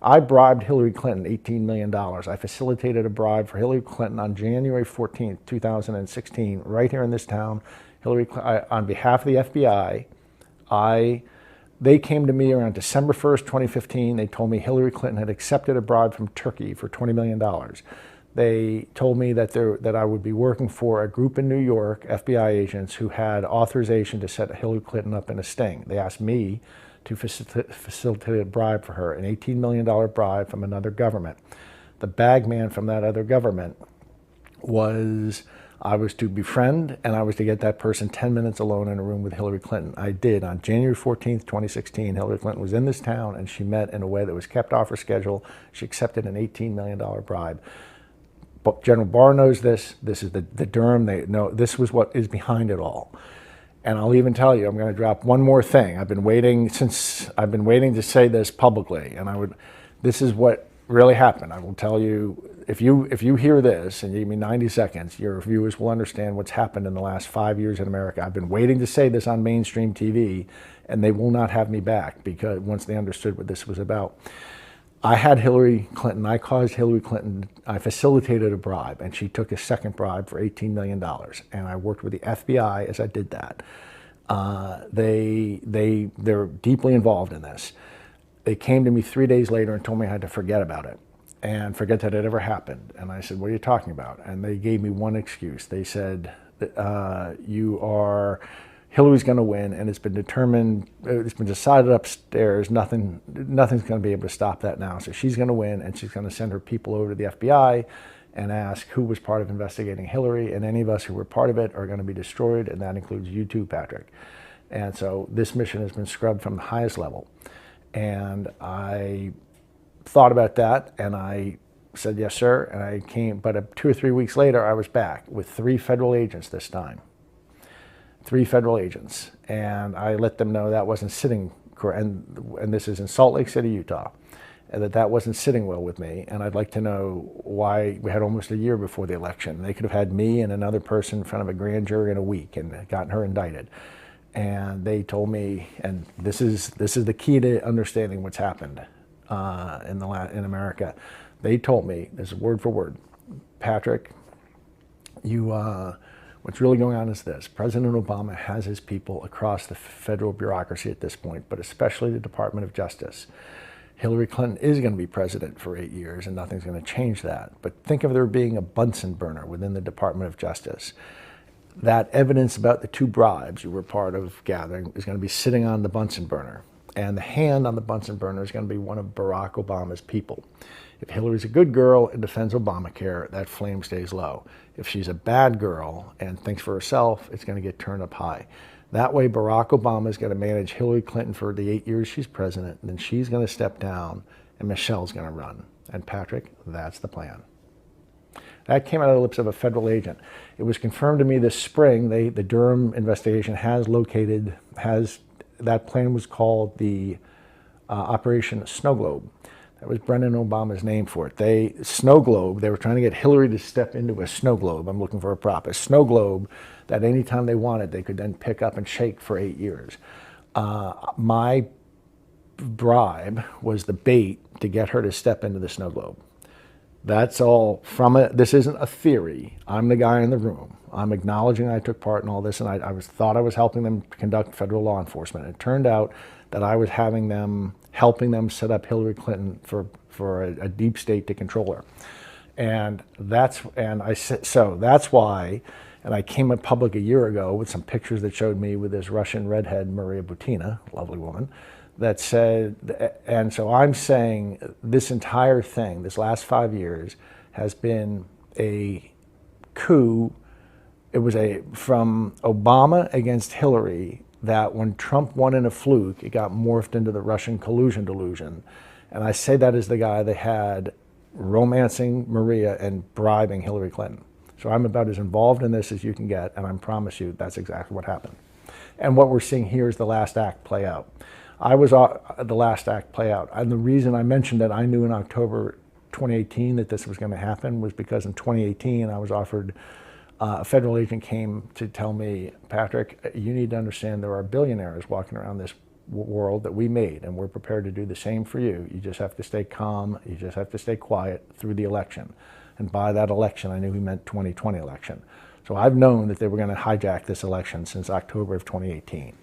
I bribed Hillary Clinton $18 million. I facilitated a bribe for Hillary Clinton on January 14th, 2016, right here in this town. On behalf of the FBI, they came to me around December 1st, 2015. They told me Hillary Clinton had accepted a bribe from Turkey for $20 million. They told me that I would be working for a group in New York, FBI agents, who had authorization to set Hillary Clinton up in a sting. They asked me to facilitate a bribe for her, an $18 million bribe from another government. The bag man from that other government was, I was to befriend, and I was to get that person 10 minutes alone in a room with Hillary Clinton. I did. On January 14th, 2016, Hillary Clinton was in this town, and she met in a way that was kept off her schedule. She accepted an $18 million bribe. But General Barr knows this. This is the Durham. They know this was what is behind it all. And I'll even tell you, I'm going to drop one more thing. I've been waiting to say this publicly, and this is what really happened. I will tell you, if you hear this and you give me 90 seconds, your viewers will understand what's happened in the last 5 years in America. I've been waiting to say this on mainstream TV, and they will not have me back because once they understood what this was about. I had Hillary Clinton, I caused Hillary Clinton, I facilitated a bribe, and she took a second bribe for $18 million. And I worked with the FBI as I did that. They're deeply involved in this. They came to me 3 days later and told me I had to forget about it and forget that it ever happened. And I said, what are you talking about? And they gave me one excuse. They said, Hillary's going to win, and it's been decided upstairs. Nothing's going to be able to stop that now. So she's going to win, and she's going to send her people over to the FBI and ask who was part of investigating Hillary, and any of us who were part of it are going to be destroyed, and that includes you too, Patrick. And so this mission has been scrubbed from the highest level. And I thought about that, and I said, yes, sir, and I came, but 2 or 3 weeks later, I was back with 3 federal agents this time. 3 federal agents, and I let them know that wasn't sitting, and this is in Salt Lake City, Utah, and that wasn't sitting well with me, and I'd like to know why we had almost a year before the election. They could have had me and another person in front of a grand jury in a week and gotten her indicted. And they told me, and this is the key to understanding what's happened in America. They told me, this is word for word, Patrick, what's really going on is this. President Obama has his people across the federal bureaucracy at this point, but especially the Department of Justice. Hillary Clinton is going to be president for 8 years, and nothing's going to change that. But think of there being a Bunsen burner within the Department of Justice. That evidence about the 2 bribes you were part of gathering is going to be sitting on the Bunsen burner. And the hand on the Bunsen burner is going to be one of Barack Obama's people. If Hillary's a good girl and defends Obamacare, that flame stays low. If she's a bad girl and thinks for herself, it's going to get turned up high. That way, Barack Obama is going to manage Hillary Clinton for the 8 years she's president, and then she's going to step down, and Michelle's going to run. And Patrick, that's the plan. That came out of the lips of a federal agent. It was confirmed to me this spring. The Durham investigation that plan was called the Operation Snow Globe. That was Brendan Obama's name for it. Snow Globe, they were trying to get Hillary to step into a snow globe. I'm looking for a prop. A snow globe that anytime they wanted, they could then pick up and shake for 8 years. My bribe was the bait to get her to step into the snow globe. That's all from it. This isn't a theory. I'm the guy in the room. I'm acknowledging I took part in all this, and I thought I was helping them conduct federal law enforcement. It turned out that I was helping them set up Hillary Clinton for a deep state to control her. And that's why, and I came up public a year ago with some pictures that showed me with this Russian redhead, Maria Butina, lovely woman, that said, and so I'm saying this entire thing, this last 5 years, has been a coup. It was from Obama against Hillary, that when Trump won in a fluke, it got morphed into the Russian collusion delusion. And I say that as the guy they had romancing Maria and bribing Hillary Clinton. So I'm about as involved in this as you can get, and I promise you that's exactly what happened. And what we're seeing here is the last act play out. I was the last act play out. And the reason I mentioned that I knew in October 2018 that this was going to happen was because in 2018 I was offered, a federal agent came to tell me, Patrick, you need to understand there are billionaires walking around world that we made, and we're prepared to do the same for you. You just have to stay calm. You just have to stay quiet through the election. And by that election, I knew he meant 2020 election. So I've known that they were going to hijack this election since October of 2018.